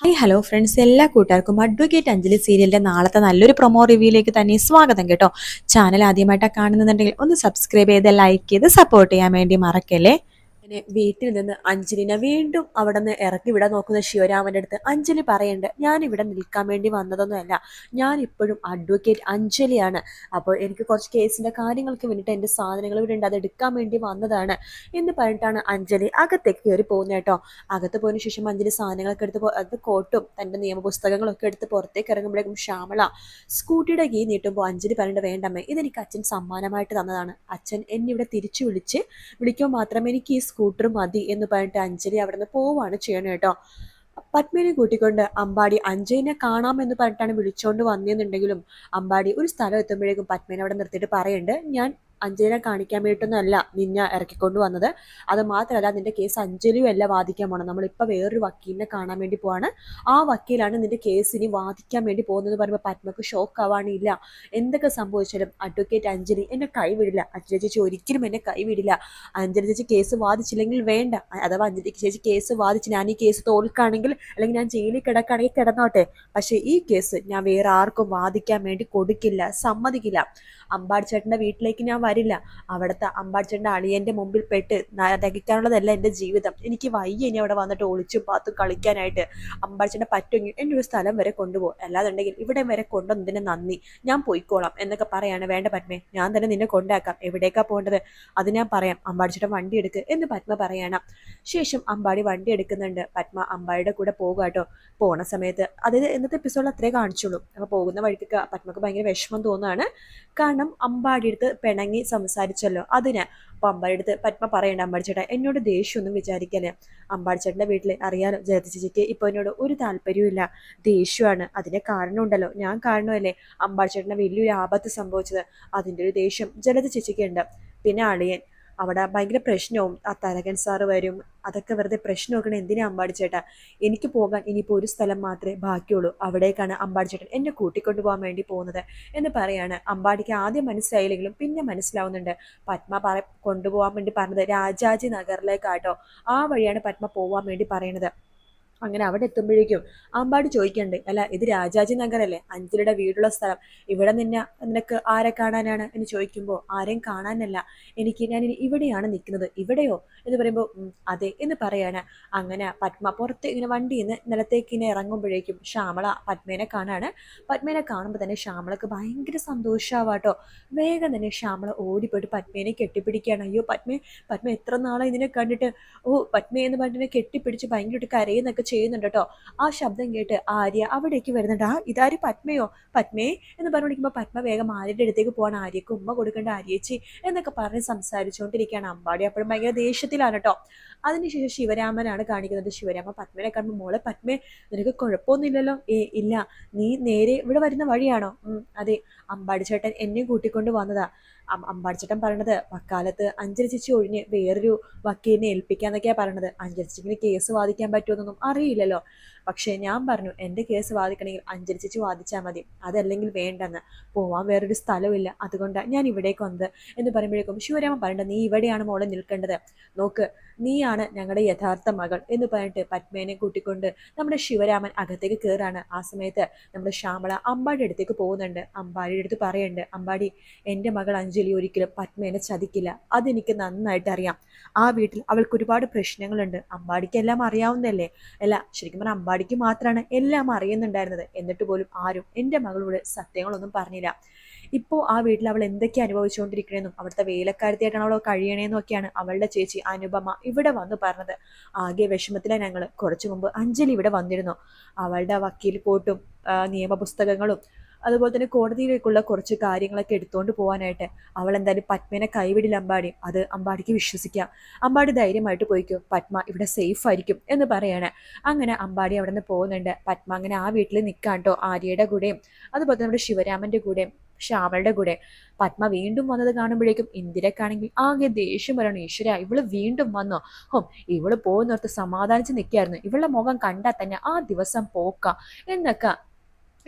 Hi hello friends, എല്ലാ കൂട്ടുകാർക്കും advocate Anjali സീരിയലിന്റെ നാളത്തെ നല്ലൊരു പ്രൊമോ റിവ്യൂയിലേക്ക് തന്നെ സ്വാഗതം കേട്ടോ. ചാനൽ ആദ്യമായിട്ടാണ് കാണുന്നുണ്ടെങ്കിൽ ഒന്ന് സബ്സ്ക്രൈബ് ചെയ്ത് ലൈക്ക് ചെയ്ത് സപ്പോർട്ട് ചെയ്യാൻ വേണ്ടി മറക്കല്ലേ. അങ്ങനെ വീട്ടിൽ നിന്ന് അഞ്ജലിനെ വീണ്ടും അവിടെ നിന്ന് ഇറക്കി വിടാൻ നോക്കുന്ന ശിവരാമന്റെ അടുത്ത് അഞ്ജലി പറയുന്നുണ്ട്, ഞാൻ ഇവിടെ നിൽക്കാൻ വേണ്ടി വന്നതൊന്നുമല്ല, ഞാൻ ഇപ്പോഴും അഡ്വക്കേറ്റ് അഞ്ജലിയാണ്. അപ്പോൾ എനിക്ക് കുറച്ച് കേസിന്റെ കാര്യങ്ങൾക്ക് വേണ്ടിയിട്ട് എൻ്റെ സാധനങ്ങൾ ഇവിടെ ഉണ്ട്, അത് എടുക്കാൻ വേണ്ടി വന്നതാണ് എന്ന് പറഞ്ഞിട്ടാണ് അഞ്ജലി അകത്തേക്ക് കയറി പോകുന്നത് കേട്ടോ. അകത്ത് പോയതിനു ശേഷം അഞ്ജലി സാധനങ്ങളൊക്കെ എടുത്ത് അത് കോട്ടും തൻ്റെ നിയമപുസ്തകങ്ങളൊക്കെ എടുത്ത് പുറത്തേക്ക് ഇറങ്ങുമ്പോഴേക്കും ശ്യാമള സ്കൂട്ടിയുടെ കീ നീട്ടുമ്പോൾ അഞ്ജലി പറഞ്ഞിട്ട്, വേണ്ടമ്മേ, ഇതെനിക്ക് അച്ഛൻ സമ്മാനമായിട്ട് തന്നതാണ്. അച്ഛൻ എന്നെ ഇവിടെ തിരിച്ചു വിളിക്കുമ്പോൾ മാത്രമേ എനിക്ക് ഈ സ്കൂട്ടർ മതി എന്ന് പറഞ്ഞിട്ട് അഞ്ജലി അവിടെ നിന്ന് പോവാണ് ചെയ്യണം കേട്ടോ. പത്മിനെ കൂട്ടിക്കൊണ്ട് അമ്പാടി അഞ്ജലിനെ കാണാമെന്ന് പറഞ്ഞിട്ടാണ് വിളിച്ചോണ്ട് വന്നതെന്നുണ്ടെങ്കിലും അമ്പാടി ഒരു സ്ഥലം എത്തുമ്പോഴേക്കും പത്മിനെ അവിടെ നിർത്തിയിട്ട് പറയുന്നുണ്ട്, ഞാൻ അഞ്ജലിനെ കാണിക്കാൻ വേണ്ടിയിട്ടൊന്നുമല്ല നിന്നെ ഇറക്കിക്കൊണ്ട് വന്നത്. അത് മാത്രമല്ല, നിന്റെ കേസ് അഞ്ജലിയും അല്ല വാദിക്കാൻ പോകണം, നമ്മളിപ്പോൾ വേറൊരു വക്കീലിനെ കാണാൻ വേണ്ടി പോവാണ്. ആ വക്കീലാണ് നിന്റെ കേസിന് വാദിക്കാൻ വേണ്ടി പോകുന്നത് പറയുമ്പോൾ പത്മക്ക് ഷോക്ക് ആവാണില്ല. എന്തൊക്കെ സംഭവിച്ചാലും അഡ്വക്കേറ്റ് അഞ്ജലി എന്നെ കൈവിടില്ല, അഞ്ജലി ചേച്ചി ഒരിക്കലും എന്നെ കൈവിടില്ല. അഞ്ജലി ചേച്ചി കേസ് വാദിച്ചില്ലെങ്കിൽ വേണ്ട, അഥവാ അഞ്ജലി ചേച്ചി കേസ് വാദിച്ച് ഞാൻ ഈ കേസ് തോൽക്കുകയാണെങ്കിൽ അല്ലെങ്കിൽ ഞാൻ ജയിലിൽ കിടക്കുകയാണെങ്കിൽ കിടന്നോട്ടെ, പക്ഷേ ഈ കേസ് ഞാൻ വേറെ ആർക്കും വാദിക്കാൻ വേണ്ടി കൊടുക്കില്ല, സമ്മതിക്കില്ല. അമ്പാടിച്ചേട്ടൻ്റെ വീട്ടിലേക്ക് ഞാൻ വരില്ല. അവിടുത്തെ അമ്പാടിച്ചേട്ടൻ്റെ അളിയൻ്റെ മുമ്പിൽ പെട്ട് നരകിക്കാനുള്ളതല്ല എൻ്റെ ജീവിതം. എനിക്ക് വയ്യ ഇനി അവിടെ വന്നിട്ട് ഒളിച്ചും പാത്തും കളിക്കാനായിട്ട്. അമ്പാടിച്ചേട്ടനെ പറ്റുമെങ്കിൽ എൻ്റെ ഒരു സ്ഥലം വരെ കൊണ്ടുപോകും, അല്ലാതുണ്ടെങ്കിൽ ഇവിടെ വരെ കൊണ്ടുവന്നതിന് നന്ദി, ഞാൻ പോയിക്കോളാം എന്നൊക്കെ പറയാണ്. വേണ്ട പത്മേ, ഞാൻ തന്നെ നിന്നെ കൊണ്ടാക്കാം, എവിടേക്കാ പോകേണ്ടത് അത് ഞാൻ പറയാം, അമ്പാടിച്ചേട്ടൻ വണ്ടി എടുക്ക് എന്ന് പത്മ പറയണം. ശേഷം അമ്പാടി വണ്ടി എടുക്കുന്നുണ്ട്. പത്മ അമ്പാടിയുടെ കൂടെ പോകുക കേട്ടോ. പോണ സമയത്ത് അതായത് ഇന്നത്തെ എപ്പിസോഡിൽ അത്രേ കാണിച്ചുള്ളൂ. അപ്പോൾ പോകുന്ന വഴിക്കൊക്കെ പത്മക്ക് ഭയങ്കര വിഷമം തോന്നുകയാണ്. കാരണം അമ്പാടി അടുത്ത് പിണങ്ങി സംസാരിച്ചല്ലോ അതിന്. അപ്പോൾ അമ്പാടി അടുത്ത് പത്മ പറയണ്ട, അമ്പാടി ചേട്ടാ എന്നോട് ദേഷ്യമൊന്നും വിചാരിക്കല്ലേ. അമ്പാടി ചേട്ടൻ്റെ വീട്ടിൽ അറിയാലോ, ജയതി ചേച്ചിക്ക് ഇപ്പോൾ എന്നോട് ഒരു താല്പര്യവും ദേഷ്യമാണ്. അതിൻ്റെ കാരണമുണ്ടല്ലോ, ഞാൻ കാരണമല്ലേ അമ്പാടി ചേട്ടൻ്റെ വലിയൊരു ആപത്ത് സംഭവിച്ചത്. അതിൻ്റെ ഒരു ദേഷ്യം ജലജ ചേച്ചിക്ക് ഉണ്ട്. പിന്നെ അളിയൻ അവിടെ ഭയങ്കര പ്രശ്നവും, ആ തരകൻ സാറ് വരും, അതൊക്കെ വെറുതെ പ്രശ്നം നോക്കണം. എന്തിനാ അമ്പാടി ചേട്ടാ, എനിക്ക് പോകാൻ ഇനിയിപ്പോൾ ഒരു സ്ഥലം മാത്രമേ ബാക്കിയുള്ളൂ, അവിടേക്കാണ് അമ്പാടി ചേട്ടൻ എന്നെ കൂട്ടിക്കൊണ്ടു പോകാൻ വേണ്ടി പോകുന്നത് എന്ന് പറയാണ്. അമ്പാടിക്ക് ആദ്യം മനസ്സിലായില്ലെങ്കിലും പിന്നെ മനസ്സിലാവുന്നുണ്ട്. പത്മ കൊണ്ടുപോകാൻ വേണ്ടി പറഞ്ഞത് രാജാജി നഗറിലേക്കാട്ടോ. ആ വഴിയാണ് പത്മ പോകാൻ വേണ്ടി പറയണത്. അങ്ങനെ അവിടെ എത്തുമ്പോഴേക്കും അമ്പാടി ചോദിക്കണ്ട്, അല്ല ഇത് രാജാജി നഗറല്ലേ, അഞ്ജലിയുടെ വീടുള്ള സ്ഥലം, ഇവിടെ നിനക്ക് ആരെ കാണാനാണ് എന്ന് ചോദിക്കുമ്പോൾ, ആരെയും കാണാനല്ല, ഞാൻ ഇവിടെയാണ് നിൽക്കുന്നത്. ഇവിടെയോ എന്ന് പറയുമ്പോൾ അതെ എന്ന് പറയാണ്. അങ്ങനെ പത്മ പുറത്ത് ഇങ്ങനെ വണ്ടിയിൽ നിന്ന് നിലത്തേക്ക് ഇങ്ങനെ ഇറങ്ങുമ്പോഴേക്കും ശ്യാമള പത്മേനെ കാണാണ്. പത്മേനെ കാണുമ്പോൾ തന്നെ ശ്യാമളക്ക് ഭയങ്കര സന്തോഷമാവാട്ടോ. വേഗം തന്നെ ശ്യാമള ഓടിപ്പോയിട്ട് പത്മേനെ കെട്ടിപ്പിടിക്കുകയാണ്. അയ്യോ പത്മ എത്ര നാളെ ഇതിനെ കണ്ടിട്ട്, ഓ പത്മ എന്ന് പറഞ്ഞിട്ട് കെട്ടിപ്പിടിച്ച് ഭയങ്കരമായിട്ട് കരയുന്നൊക്കെ ചെയ്യുന്നുണ്ട് കേട്ടോ. ആ ശബ്ദം കേട്ട് ആര്യ അവിടേക്ക് വരുന്നുണ്ട്. ആ ഇതാര്, പത്മയോ, പത്മേ എന്ന് പറഞ്ഞു വിളിക്കുമ്പോൾ പത്മ വേഗം ആര്യയുടെ അടുത്തേക്ക് പോകാൻ, ആര്യക്ക് ഉമ്മ കൊടുക്കേണ്ട, ആര്യേച്ചി എന്നൊക്കെ പറഞ്ഞ് സംസാരിച്ചുകൊണ്ടിരിക്കുകയാണ്. അമ്പാടി അപ്പോഴും ഭയങ്കര ദേഷ്യത്തിലാണ് കേട്ടോ. അതിനുശേഷം ശിവരാമനാണ് കാണിക്കുന്നത്. ശിവരാമ പത്മനെ കാണുമ്പോൾ, മോളെ പത്മേ, നിനക്ക് കുഴപ്പമൊന്നുമില്ലല്ലോ? ഇല്ല, നീ നേരെ ഇവിടെ വരുന്ന വഴിയാണോ? അതെ, അമ്പാടി ചേട്ടൻ എന്നെ കൂട്ടിക്കൊണ്ട് വന്നതാ. അമ്പാടിച്ചേട്ടൻ പറയണത് വക്കാലത്ത് അഞ്ജലി ചേച്ചി ഒഴിഞ്ഞ് വേറൊരു വക്കീലിനെ ഏൽപ്പിക്കാന്നൊക്കെയാണ് പറയണത്. അഞ്ജലി ചേച്ചിക്ക് കേസ് വാദിക്കാൻ പറ്റുമെന്നൊന്നും അറിയില്ലല്ലോ. പക്ഷേ ഞാൻ പറഞ്ഞു, എൻ്റെ കേസ് വാദിക്കണമെങ്കിൽ അഞ്ജലി ചേച്ചി വാദിച്ചാൽ മതി, അതല്ലെങ്കിൽ വേണ്ടെന്ന്. പോവാൻ വേറൊരു സ്ഥലമില്ല, അതുകൊണ്ടാണ് ഞാൻ ഇവിടേക്ക് വന്നത് എന്ന് പറയുമ്പോഴേക്കും ശിവരാമ പറയണ്ട, നീ ഇവിടെയാണ് മോളെ നിൽക്കേണ്ടത്, നോക്ക് നീയാണ് ഞങ്ങളുടെ യഥാർത്ഥ മകൾ എന്ന് പറഞ്ഞിട്ട് പത്മേനെ കൂട്ടിക്കൊണ്ട് നമ്മുടെ ശിവരാമൻ അകത്തേക്ക് കയറാണ്. ആ സമയത്ത് നമ്മുടെ ശ്യാമള അമ്പാടിയുടെ അടുത്തേക്ക് പോകുന്നുണ്ട്. അമ്പാടിയുടെ അടുത്ത് പറയുന്നുണ്ട്, അമ്പാടി, എൻ്റെ മകൾ അഞ്ജലി ഒരിക്കലും പത്മേനെ ചതിക്കില്ല, അതെനിക്ക് നന്നായിട്ട് അറിയാം. ആ വീട്ടിൽ അവൾക്ക് ഒരുപാട് പ്രശ്നങ്ങളുണ്ട്, അമ്പാടിക്ക് എല്ലാം അറിയാവുന്നതല്ലേ. അല്ല, ശരിക്കും പറഞ്ഞാൽ അമ്പാടിക്ക് മാത്രമാണ് എല്ലാം അറിയുന്നുണ്ടായിരുന്നത്. എന്നിട്ട് പോലും ആരും എൻ്റെ മകളോട് സത്യങ്ങളൊന്നും പറഞ്ഞില്ല. ഇപ്പോൾ ആ വീട്ടിൽ അവൾ എന്തൊക്കെ അനുഭവിച്ചുകൊണ്ടിരിക്കണമെന്നും അവിടുത്തെ വേലക്കാരത്തിയായിട്ടാണ് അവൾ കഴിയണേന്നും ഒക്കെയാണ് അവളുടെ ചേച്ചി അനുപമ ഇവിടെ വന്ന് പറഞ്ഞത്. ആകെ വിഷമത്തിലാണ് ഞങ്ങൾ. കുറച്ചു മുമ്പ് അഞ്ജലി ഇവിടെ വന്നിരുന്നു. അവളുടെ വക്കീൽ കോട്ടും നിയമപുസ്തകങ്ങളും അതുപോലെ തന്നെ കോടതിയിലേക്കുള്ള കുറച്ച് കാര്യങ്ങളൊക്കെ എടുത്തുകൊണ്ട് പോകാനായിട്ട്. അവൾ എന്തായാലും പത്മേനെ കൈവിടില്ല അമ്പാടി, അത് അമ്പാടിക്ക് വിശ്വസിക്കാം. അമ്പാടി ധൈര്യമായിട്ട് പോയിക്കും, പത്മ ഇവിടെ സേഫ് ആയിരിക്കും എന്ന് പറയാണ്. അങ്ങനെ അമ്പാടി അവിടെ നിന്ന് പോകുന്നുണ്ട്. പത്മ അങ്ങനെ ആ വീട്ടിൽ നിൽക്കാൻ കേട്ടോ, ആര്യയുടെ കൂടെയും അതുപോലെ നമ്മുടെ ശിവരാമൻ്റെ കൂടെയും ശ്യാമളുടെ കൂടെ. പത്മ വീണ്ടും വന്നത് കാണുമ്പോഴേക്കും ഇന്ദിരക്കാണെങ്കിൽ ആകെ ദേഷ്യം വരണം. ഈശ്വര, ഇവള് വീണ്ടും വന്നോ? ഇവള് പോകുന്നിടത്ത് സമാധാനിച്ച് നിൽക്കായിരുന്നു, ഇവളുടെ മുഖം കണ്ടാൽ തന്നെ ആ ദിവസം പോക്ക എന്നൊക്കെ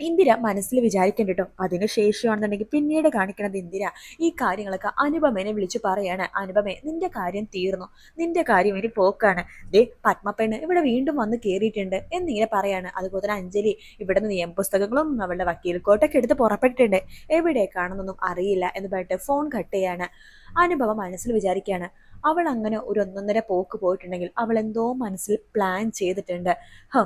ഇന്ദിര മനസ്സിൽ വിചാരിക്കേണ്ട കേട്ടോ. അതിന് ശേഷമാണെന്നുണ്ടെങ്കിൽ പിന്നീട് കാണിക്കണത് ഇന്ദിര ഈ കാര്യങ്ങളൊക്കെ അനുപമേനെ വിളിച്ച് പറയാണ്. അനുപമേ, നിന്റെ കാര്യം തീർന്നു, നിന്റെ കാര്യം ഇനി പോക്കാണ്. ദേ പത്മപ്പെണ്ണ് ഇവിടെ വീണ്ടും വന്ന് കയറിയിട്ടുണ്ട് എന്നിങ്ങനെ പറയാണ്. അതുപോലെ തന്നെ അഞ്ജലി ഇവിടുന്ന് നിയമപുസ്തകങ്ങളും അവളുടെ വക്കീൽ കോട്ടൊക്കെ എടുത്ത് പുറപ്പെട്ടിട്ടുണ്ട്, എവിടേക്കാണെന്നൊന്നും അറിയില്ല എന്ന് പറഞ്ഞിട്ട് ഫോൺ കട്ട് ചെയ്യാണ്. അനുപമ മനസ്സിൽ വിചാരിക്കുകയാണ്, അവൾ അങ്ങനെ ഒരു ഒന്നൊന്നര പോക്ക് പോയിട്ടുണ്ടെങ്കിൽ അവൾ എന്തോ മനസ്സിൽ പ്ലാൻ ചെയ്തിട്ടുണ്ട്. ഹ,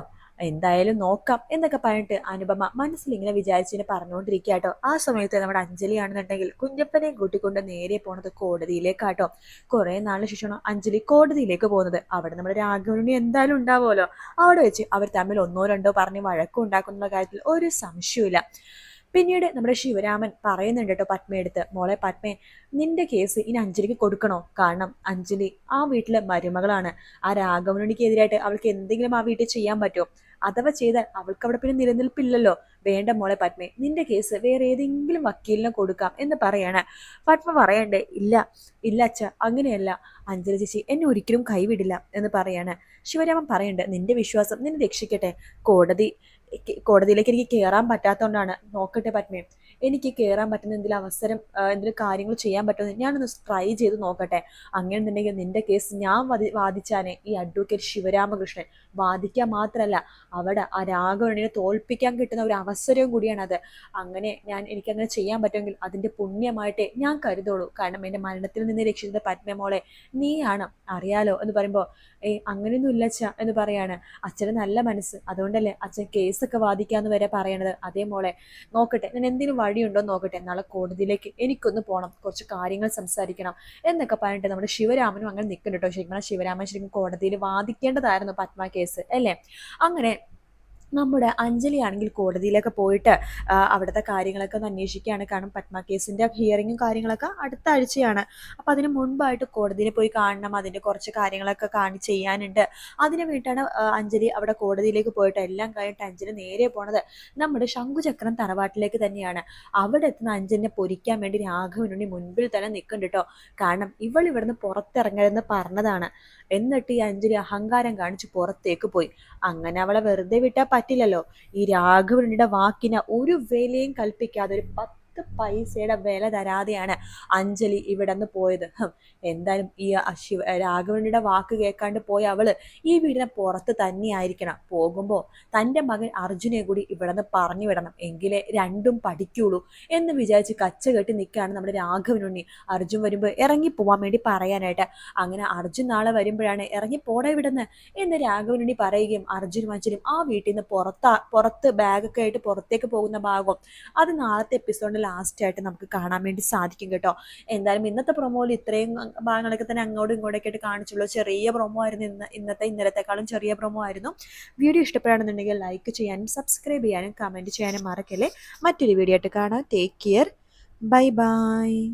എന്തായാലും നോക്കാം എന്നൊക്കെ പറഞ്ഞിട്ട് അനുപമ മനസ്സിൽ ഇങ്ങനെ വിചാരിച്ചിങ്ങനെ പറഞ്ഞുകൊണ്ടിരിക്കുക കേട്ടോ. ആ സമയത്ത് നമ്മുടെ അഞ്ജലി ആണെന്നുണ്ടെങ്കിൽ കുഞ്ഞപ്പനെയും കൂട്ടിക്കൊണ്ട് നേരെ പോണത് കോടതിയിലേക്കാട്ടോ. കുറെ നാളിന് ശേഷമാണ് അഞ്ജലി കോടതിയിലേക്ക് പോകുന്നത്. അവിടെ നമ്മുടെ രാഘവനുണ്ണി എന്തായാലും ഉണ്ടാവുമല്ലോ. അവിടെ വെച്ച് അവർ തമ്മിൽ ഒന്നോ രണ്ടോ പറഞ്ഞ് വഴക്കം ഉണ്ടാക്കുന്ന കാര്യത്തിൽ ഒരു സംശയമില്ല. പിന്നീട് നമ്മുടെ ശിവരാമൻ പറയുന്നുണ്ട് കേട്ടോ പത്മയെടുത്ത്, മോളെ പത്മേ, നിന്റെ കേസ് ഇനി അഞ്ജലിക്ക് കൊടുക്കണോ? കാരണം അഞ്ജലി ആ വീട്ടിലെ മരുമകളാണ്. ആ രാഘവനുണ്ണിക്കെതിരായിട്ട് അവൾക്ക് എന്തെങ്കിലും ആ വീട്ടിൽ ചെയ്യാൻ പറ്റുമോ? അഥവാ ചെയ്താൽ അവൾക്ക് അവിടെ പിന്നെ നിലനിൽപ്പില്ലല്ലോ. വേണ്ട മോളെ പത്മേ, നിന്റെ കേസ് വേറെ ഏതെങ്കിലും വക്കീലിനെ കൊടുക്കാം എന്ന് പറയാണ്. പത്മ പറയണ്ടേ, ഇല്ല ഇല്ല അച്ഛ, അങ്ങനെയല്ല, അഞ്ജലി ചേച്ചി എന്നെ ഒരിക്കലും കൈവിടില്ല എന്ന് പറയാണ്. ശിവരാമൻ പറയുന്നുണ്ട്, നിന്റെ വിശ്വാസം നിന്നെ രക്ഷിക്കട്ടെ. കോടതിയിലേക്ക് എനിക്ക് കയറാൻ പറ്റാത്തതുകൊണ്ടാണ്. നോക്കട്ടെ പത്മേ, എനിക്ക് കയറാൻ പറ്റുന്ന എന്തെങ്കിലും അവസരം, എന്തെങ്കിലും കാര്യങ്ങൾ ചെയ്യാൻ പറ്റുമെന്ന് ഞാനൊന്ന് ട്രൈ ചെയ്ത് നോക്കട്ടെ. അങ്ങനെയുണ്ടെങ്കിൽ നിന്റെ കേസ് ഞാൻ വാദിച്ചാനേ ഈ അഡ്വക്കേറ്റ് ശിവരാമകൃഷ്ണൻ വാദിക്കാൻ മാത്രമല്ല, അവിടെ ആ രാഘവനെ തോൽപ്പിക്കാൻ കിട്ടുന്ന ഒരു അവസരവും കൂടിയാണത്. അങ്ങനെ എനിക്കങ്ങനെ ചെയ്യാൻ പറ്റുമെങ്കിൽ അതിൻ്റെ പുണ്യമായിട്ടേ ഞാൻ കരുതുള്ളൂ. കാരണം എൻ്റെ മരണത്തിൽ നിന്ന് രക്ഷിച്ചത് പത്മമോളെ നീയാണ്, അറിയാലോ എന്ന് പറയുമ്പോൾ അങ്ങനെയൊന്നും ഇല്ല അച്ഛ എന്ന് പറയാണ്. അച്ഛന് നല്ല മനസ്സ്, അതുകൊണ്ടല്ലേ അച്ഛൻ കേസൊക്കെ വാദിക്കാന്ന് വരെ പറയണത്. അതേ മോളെ, നോക്കട്ടെ ഞാൻ എന്തെങ്കിലും വഴിയുണ്ടോ നോക്കട്ടെ, നാളെ കോടതിയിലേക്ക് എനിക്കൊന്ന് പോകണം, കുറച്ച് കാര്യങ്ങൾ സംസാരിക്കണം എന്നൊക്കെ പറഞ്ഞിട്ട് നമ്മുടെ ശിവരാമനും അങ്ങനെ നിൽക്കുന്നുണ്ട് കേട്ടോ. ശരിക്കും ശിവരാമൻ ശരിക്കും കോടതിയിൽ വാദിക്കേണ്ടതായിരുന്നു പത്മ കേസ് അല്ലേ. അങ്ങനെ നമ്മുടെ അഞ്ജലി ആണെങ്കിൽ കോടതിയിലൊക്കെ പോയിട്ട് അവിടുത്തെ കാര്യങ്ങളൊക്കെ ഒന്ന് അന്വേഷിക്കുകയാണ്. കാരണം പത്മ കേസിൻ്റെ ഹിയറിങ്ങും കാര്യങ്ങളൊക്കെ അടുത്ത ആഴ്ചയാണ്. അപ്പം അതിന് മുൻപായിട്ട് കോടതിയിൽ പോയി കാണണം, അതിൻ്റെ കുറച്ച് കാര്യങ്ങളൊക്കെ ചെയ്യാനുണ്ട്. അതിന് വേണ്ടിയിട്ടാണ് അഞ്ജലി അവിടെ കോടതിയിലേക്ക് പോയിട്ട് എല്ലാം കഴിഞ്ഞിട്ട് അഞ്ജലി നേരെ പോണത് നമ്മുടെ ശംഖുചക്രം തറവാട്ടിലേക്ക് തന്നെയാണ്. അവിടെ എത്തുന്ന അഞ്ജലിനെ പൊരിക്കാൻ വേണ്ടി രാഘവനുണ്ണി മുൻപിൽ തന്നെ നിൽക്കുന്നുണ്ട് കേട്ടോ. കാരണം ഇവിടുന്ന് പുറത്തിറങ്ങരുതെന്ന് പറഞ്ഞതാണ്. എന്നിട്ട് ഈ അഞ്ജലി അഹങ്കാരം കാണിച്ച് പുറത്തേക്ക് പോയി. അങ്ങനെ അവളെ വെറുതെ വിട്ടാൽ പറ്റില്ലല്ലോ. ഈ രാഘവനുണ്ണിയുടെ വാക്കിന് ഒരു വിലയും കൽപ്പിക്കാതെ ഒരു 10 പൈസയുടെ വില തരാതെയാണ് അഞ്ജലി ഇവിടെ നിന്ന് പോയത്. എന്തായാലും ഈ രാഘവനുണ്ണിയുടെ വാക്ക് കേൾക്കാണ്ട് പോയ അവള് ഈ വീടിനെ പുറത്ത് തന്നെയായിരിക്കണം. പോകുമ്പോൾ തൻ്റെ മകൻ അർജുനെ കൂടി ഇവിടെ നിന്ന് പറഞ്ഞു വിടണം, എങ്കിലേ രണ്ടും പഠിക്കുള്ളൂ എന്ന് വിചാരിച്ച് കച്ച കെട്ടി നിൽക്കുകയാണ് നമ്മുടെ രാഘവനുണ്ണി. അർജുൻ വരുമ്പോൾ ഇറങ്ങി പോവാൻ വേണ്ടി പറയാനായിട്ട്. അങ്ങനെ അർജുൻ നാളെ വരുമ്പോഴാണ് ഇറങ്ങി പോടെ വിടുന്നത് എന്ന് രാഘവനുണ്ണി പറയുകയും അർജുനും അഞ്ജലിയും ആ വീട്ടിൽ നിന്ന് പുറത്ത് ബാഗൊക്കെ ആയിട്ട് പുറത്തേക്ക് പോകുന്ന ഭാഗം അത് നാളത്തെ എപ്പിസോഡിൽ ലാസ്റ്റ് ആയിട്ട് നമുക്ക് കാണാൻ വേണ്ടി സാധിക്കും കേട്ടോ. എന്തായാലും ഇന്നത്തെ പ്രൊമോയിൽ ഇത്രയും ഭാഗങ്ങളൊക്കെ തന്നെ അങ്ങോട്ടും ഇങ്ങോട്ടൊക്കെ ആയിട്ട് കാണിച്ചുള്ളൂ. ചെറിയ പ്രൊമോ ആയിരുന്നു ഇന്നലത്തെക്കാളും ചെറിയ പ്രൊമോ ആയിരുന്നു. വീഡിയോ ഇഷ്ടപ്പെടുകയാണെന്നുണ്ടെങ്കിൽ ലൈക്ക് ചെയ്യാനും സബ്സ്ക്രൈബ് ചെയ്യാനും കമൻറ്റ് ചെയ്യാനും മറക്കല്ലേ. മറ്റൊരു വീഡിയോ ആയിട്ട് കാണാം. Take care, bye bye.